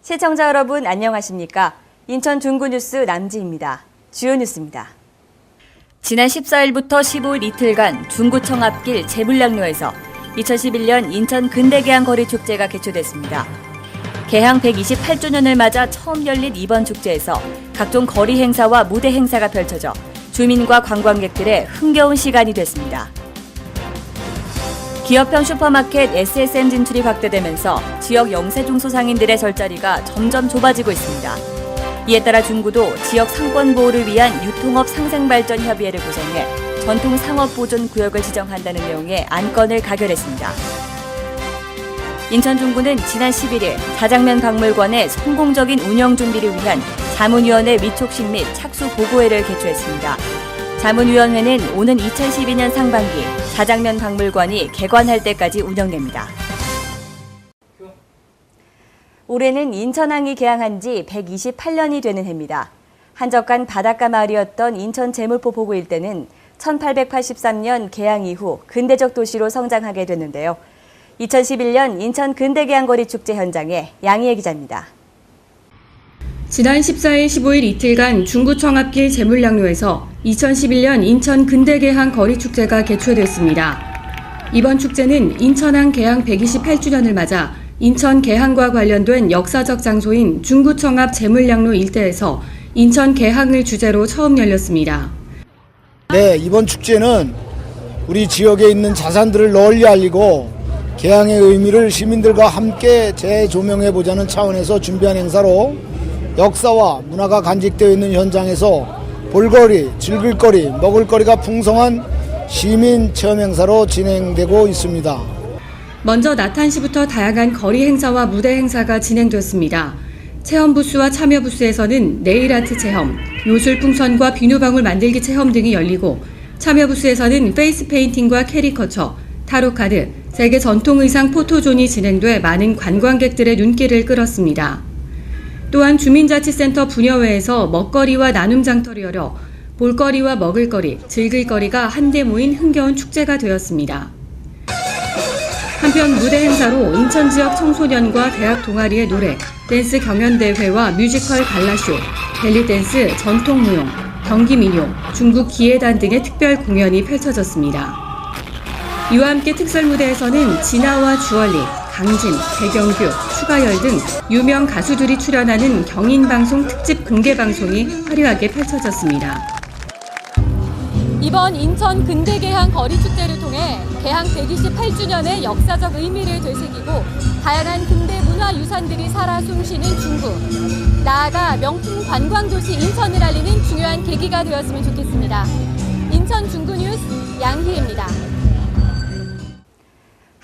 시청자 여러분 안녕하십니까? 인천 중구뉴스 남지입니다. 주요 뉴스입니다. 지난 14일부터 15일 이틀간 중구청 앞길 제물량로에서 2011년 인천 근대개항 거리축제가 개최됐습니다. 개항 128주년을 맞아 처음 열린 이번 축제에서 각종 거리 행사와 무대 행사가 펼쳐져 주민과 관광객들의 흥겨운 시간이 됐습니다. 기업형 슈퍼마켓 SSM 진출이 확대되면서 지역 영세중 소상인들의 절자리가 점점 좁아지고 있습니다. 이에 따라 중구도 지역 상권 보호를 위한 유통업 상생발전 협의회를 구성해 전통 상업 보존 구역을 지정한다는 내용의 안건을 가결했습니다. 인천 중구는 지난 11일 자장면 박물관의 성공적인 운영 준비를 위한 자문위원회 위촉식 및 착수 보고회를 개최했습니다. 자문위원회는 오는 2012년 상반기 자장면 박물관이 개관할 때까지 운영됩니다. 올해는 인천항이 개항한 지 128년이 되는 해입니다. 한적한 바닷가 마을이었던 인천 제물포 보고 일대는 1883년 개항 이후 근대적 도시로 성장하게 됐는데요. 2011년 인천 근대개항 거리축제 현장에 양희애 기자입니다. 지난 14일, 15일 이틀간 중구청 앞길 제물량로에서 2011년 인천 근대개항 거리축제가 개최됐습니다. 이번 축제는 인천항 개항 128주년을 맞아 인천 개항과 관련된 역사적 장소인 중구청 앞 제물량로 일대에서 인천 개항을 주제로 처음 열렸습니다. 네, 이번 축제는 우리 지역에 있는 자산들을 널리 알리고 개항의 의미를 시민들과 함께 재조명해보자는 차원에서 준비한 행사로 역사와 문화가 간직되어 있는 현장에서 볼거리, 즐길거리, 먹을거리가 풍성한 시민 체험 행사로 진행되고 있습니다. 먼저 낮 1시부터 다양한 거리 행사와 무대 행사가 진행됐습니다. 체험 부스와 참여 부스에서는 네일 아트 체험, 요술 풍선과 비누방울 만들기 체험 등이 열리고 참여 부스에서는 페이스 페인팅과 캐리커처, 타로카드, 세계 전통 의상 포토존이 진행돼 많은 관광객들의 눈길을 끌었습니다. 또한 주민자치센터 분여회에서 먹거리와 나눔 장터를 열어 볼거리와 먹을거리, 즐길거리가 한데 모인 흥겨운 축제가 되었습니다. 한편 무대 행사로 인천 지역 청소년과 대학 동아리의 노래, 댄스 경연대회와 뮤지컬 갈라쇼, 벨리댄스, 전통무용, 경기민요, 중국 기예단 등의 특별 공연이 펼쳐졌습니다. 이와 함께 특설무대에서는 진아와 주얼리, 강진, 배경규, 추가열 등 유명 가수들이 출연하는 경인방송 특집 공개방송이 화려하게 펼쳐졌습니다. 이번 인천 근대개항 거리축제를 통해 개항 128주년의 역사적 의미를 되새기고 다양한 근대 문화유산들이 살아 숨쉬는 중구, 나아가 명품 관광도시 인천을 알리는 중요한 계기가 되었으면 좋겠습니다. 인천 중구뉴스 양희애입니다.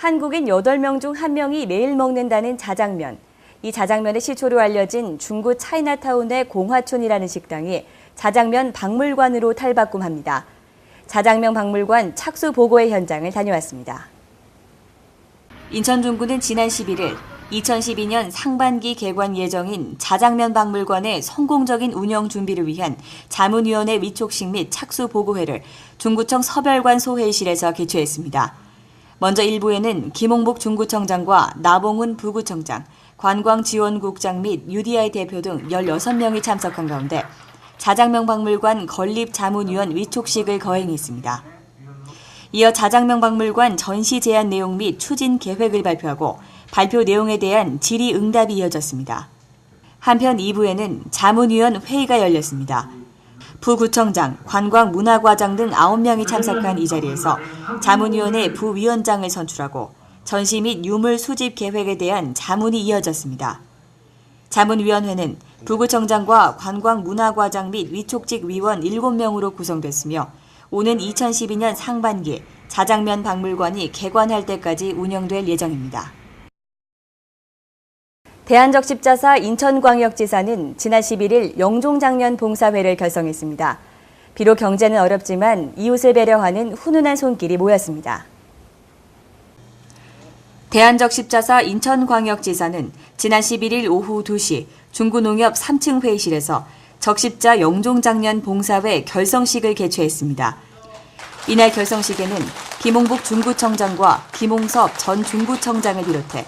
한국인 8명 중 1명이 매일 먹는다는 자장면. 이 자장면의 시초로 알려진 중구 차이나타운의 공화촌이라는 식당이 자장면 박물관으로 탈바꿈합니다. 자장면 박물관 착수 보고회 현장을 다녀왔습니다. 인천 중구는 지난 11일 2012년 상반기 개관 예정인 자장면 박물관의 성공적인 운영 준비를 위한 자문위원회 위촉식 및 착수 보고회를 중구청 서별관 소회의실에서 개최했습니다. 먼저 1부에는 김홍복 중구청장과 나봉훈 부구청장, 관광지원국장 및 UDI 대표 등 16명이 참석한 가운데 자장면 박물관 건립자문위원 위촉식을 거행했습니다. 이어 자장면 박물관 전시 제안 내용 및 추진 계획을 발표하고 발표 내용에 대한 질의응답이 이어졌습니다. 한편 2부에는 자문위원 회의가 열렸습니다. 부구청장, 관광문화과장 등 9명이 참석한 이 자리에서 자문위원회 부위원장을 선출하고 전시 및 유물 수집 계획에 대한 자문이 이어졌습니다. 자문위원회는 부구청장과 관광문화과장 및 위촉직 위원 7명으로 구성됐으며 오는 2012년 상반기 자장면 박물관이 개관할 때까지 운영될 예정입니다. 대한적십자사 인천광역지사는 지난 11일 영종장면 봉사회를 결성했습니다. 비록 경제는 어렵지만 이웃을 배려하는 훈훈한 손길이 모였습니다. 대한적십자사 인천광역지사는 지난 11일 오후 2시 중구농협 3층 회의실에서 적십자 영종장면 봉사회 결성식을 개최했습니다. 이날 결성식에는 김홍복 중구청장과 김홍섭 전 중구청장을 비롯해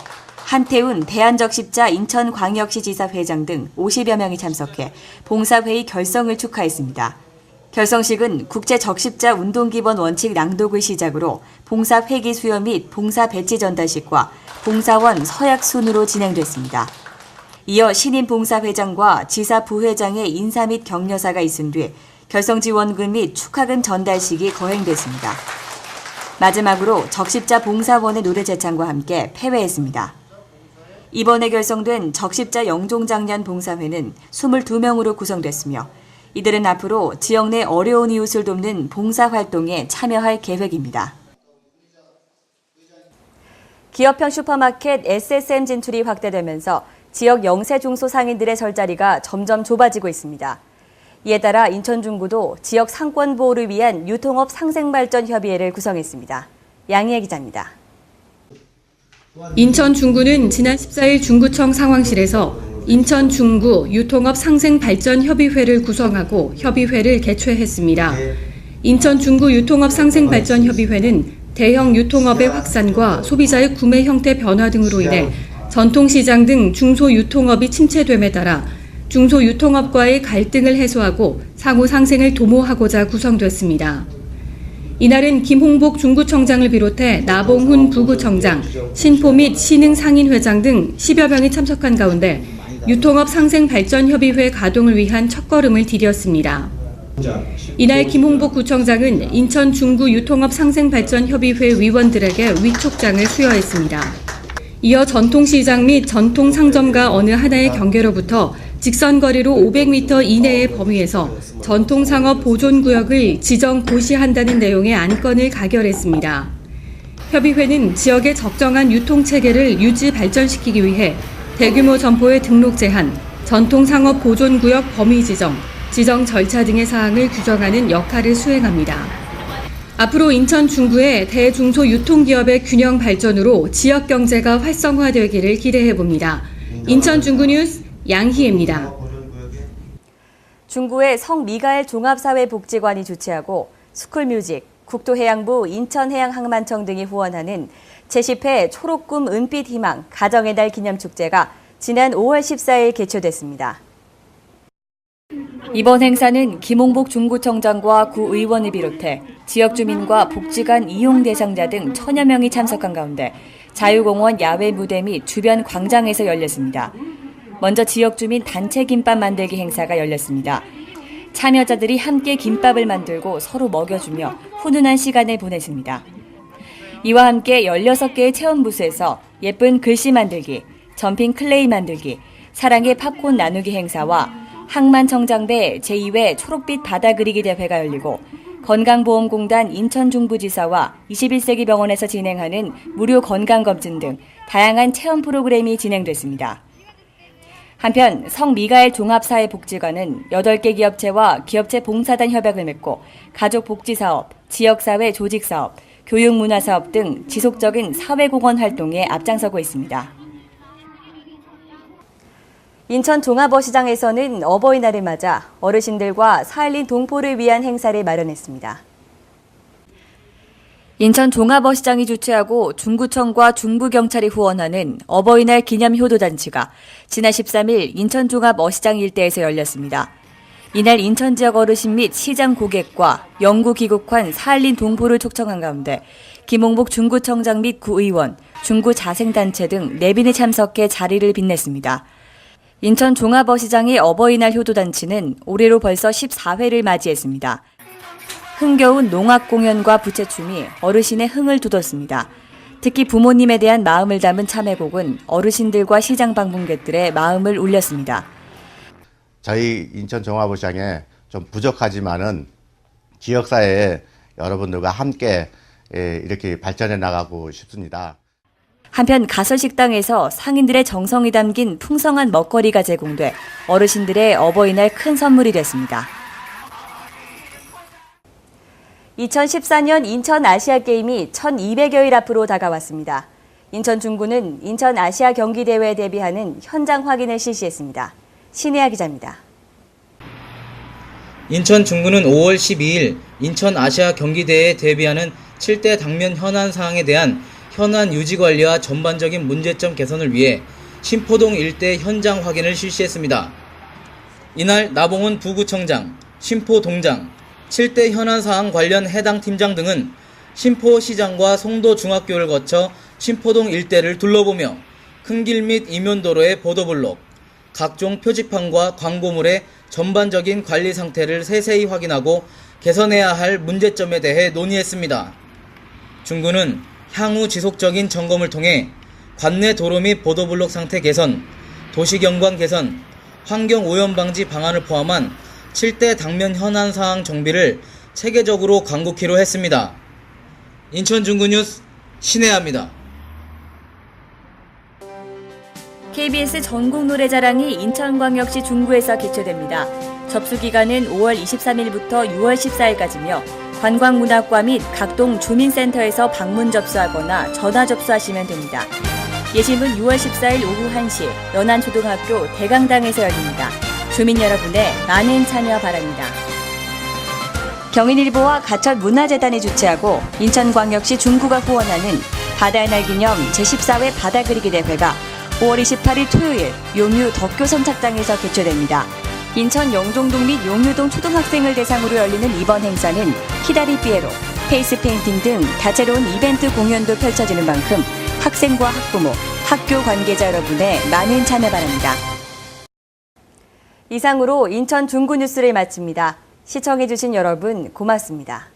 한태훈 대한적십자 인천광역시 지사 회장 등 50여 명이 참석해 봉사회의 결성을 축하했습니다. 결성식은 국제적십자 운동기본 원칙 낭독을 시작으로 봉사 회기 수여 및 봉사 배지 전달식과 봉사원 서약 순으로 진행됐습니다. 이어 신임 봉사회장과 지사 부회장의 인사 및 격려사가 있은 뒤 결성 지원금 및 축하금 전달식이 거행됐습니다. 마지막으로 적십자 봉사원의 노래 제창과 함께 폐회했습니다. 이번에 결성된 적십자 영종장년 봉사회는 22명으로 구성됐으며 이들은 앞으로 지역 내 어려운 이웃을 돕는 봉사활동에 참여할 계획입니다. 기업형 슈퍼마켓 SSM 진출이 확대되면서 지역 영세 중소상인들의 설자리가 점점 좁아지고 있습니다. 이에 따라 인천중구도 지역 상권 보호를 위한 유통업 상생발전협의회를 구성했습니다. 양희애 기자입니다. 인천 중구는 지난 14일 중구청 상황실에서 인천 중구 유통업 상생발전협의회를 구성하고 협의회를 개최했습니다. 인천 중구 유통업 상생발전협의회는 대형 유통업의 확산과 소비자의 구매 형태 변화 등으로 인해 전통시장 등 중소유통업이 침체됨에 따라 중소유통업과의 갈등을 해소하고 상호 상생을 도모하고자 구성됐습니다. 이날은 김홍복 중구청장을 비롯해 나봉훈 부구청장, 신포 및 신흥 상인회장 등 10여 명이 참석한 가운데 유통업 상생발전협의회 가동을 위한 첫걸음을 디뎠습니다. 이날 김홍복 구청장은 인천 중구 유통업 상생발전협의회 위원들에게 위촉장을 수여했습니다. 이어 전통시장 및 전통상점과 어느 하나의 경계로부터 직선거리로 500m 이내의 범위에서 전통상업 보존구역을 지정 고시한다는 내용의 안건을 가결했습니다. 협의회는 지역의 적정한 유통체계를 유지 발전시키기 위해 대규모 점포의 등록 제한, 전통상업 보존구역 범위 지정, 지정 절차 등의 사항을 규정하는 역할을 수행합니다. 앞으로 인천 중구의 대중소 유통기업의 균형 발전으로 지역 경제가 활성화되기를 기대해봅니다. 인천 중구 뉴스 양희애입니다. 중구의 성미가엘 종합사회복지관이 주최하고 스쿨뮤직, 국토해양부 인천해양항만청 등이 후원하는 제10회 초록꿈 은빛 희망 가정의 달 기념축제가 지난 5월 14일 개최됐습니다. 이번 행사는 김홍복 중구청장과 구의원을 비롯해 지역 주민과 복지관 이용 대상자 등 1000여 명이 참석한 가운데 자유공원 야외 무대 및 주변 광장에서 열렸습니다. 먼저 지역 주민 단체 김밥 만들기 행사가 열렸습니다. 참여자들이 함께 김밥을 만들고 서로 먹여주며 훈훈한 시간을 보냈습니다. 이와 함께 16개의 체험 부스에서 예쁜 글씨 만들기, 점핑 클레이 만들기, 사랑의 팝콘 나누기 행사와 항만청장배 제2회 초록빛 바다 그리기 대회가 열리고 건강보험공단 인천중부지사와 21세기 병원에서 진행하는 무료 건강검진 등 다양한 체험 프로그램이 진행됐습니다. 한편 성미가엘 종합사회복지관은 8개 기업체와 기업체 봉사단 협약을 맺고 가족복지사업, 지역사회 조직사업, 교육문화사업 등 지속적인 사회공헌 활동에 앞장서고 있습니다. 인천 종합어시장에서는 어버이날을 맞아 어르신들과 4.16 동포를 위한 행사를 마련했습니다. 인천 종합어시장이 주최하고 중구청과 중부경찰이 후원하는 어버이날 기념 효도잔치가 지난 13일 인천 종합어시장 일대에서 열렸습니다. 이날 인천 지역 어르신 및 시장 고객과 영구 귀국한 4.16 동포를 초청한 가운데 김홍복 중구청장 및 구의원, 중구자생단체 등 4분이 참석해 자리를 빛냈습니다. 인천 종합어시장의 어버이날 효도잔치는 올해로 벌써 14회를 맞이했습니다. 흥겨운 농악 공연과 부채춤이 어르신의 흥을 돋웠습니다. 특히 부모님에 대한 마음을 담은 참회곡은 어르신들과 시장 방문객들의 마음을 울렸습니다. 저희 인천 종합어시장에 좀 부족하지만은 지역사회에 여러분들과 함께 이렇게 발전해 나가고 싶습니다. 한편 가설식당에서 상인들의 정성이 담긴 풍성한 먹거리가 제공돼 어르신들의 어버이날 큰 선물이 됐습니다. 2014년 인천 아시아게임이 1200여일 앞으로 다가왔습니다. 인천 중구는 인천 아시아 경기대회에 대비하는 현장 확인을 실시했습니다. 신혜아 기자입니다. 인천 중구는 5월 12일 인천 아시아 경기대회에 대비하는 7대 당면 현안 사항에 대한 현안 유지 관리와 전반적인 문제점 개선을 위해 신포동 일대 현장 확인을 실시했습니다. 이날 나봉훈 부구청장, 신포동장, 7대 현안 사항 관련 해당 팀장 등은 신포시장과 송도중학교를 거쳐 신포동 일대를 둘러보며 큰 길 및 이면도로의 보도블록, 각종 표지판과 광고물의 전반적인 관리 상태를 세세히 확인하고 개선해야 할 문제점에 대해 논의했습니다. 중구는 향후 지속적인 점검을 통해 관내 도로 및 보도블록 상태 개선, 도시경관 개선, 환경오염 방지 방안을 포함한 7대 당면 현안 사항 정비를 체계적으로 강구키로 했습니다. 인천 중구 뉴스 신혜아입니다. KBS 전국 노래자랑이 인천광역시 중구에서 개최됩니다. 접수 기간은 5월 23일부터 6월 14일까지며 관광문학과 및 각동 주민센터에서 방문 접수하거나 전화 접수하시면 됩니다. 예심은 6월 14일 오후 1시 연안초등학교 대강당에서 열립니다. 주민 여러분의 많은 참여 바랍니다. 경인일보와 가천문화재단이 주최하고 인천광역시 중구가 후원하는 바다의 날 기념 제14회 바다 그리기 대회가 5월 28일 토요일 용유 덕교 선착장에서 개최됩니다. 인천 영종동 및 용유동 초등학생을 대상으로 열리는 이번 행사는 키다리 삐에로, 페이스 페인팅 등 다채로운 이벤트 공연도 펼쳐지는 만큼 학생과 학부모, 학교 관계자 여러분의 많은 참여 바랍니다. 이상으로 인천 중구 뉴스를 마칩니다. 시청해주신 여러분 고맙습니다.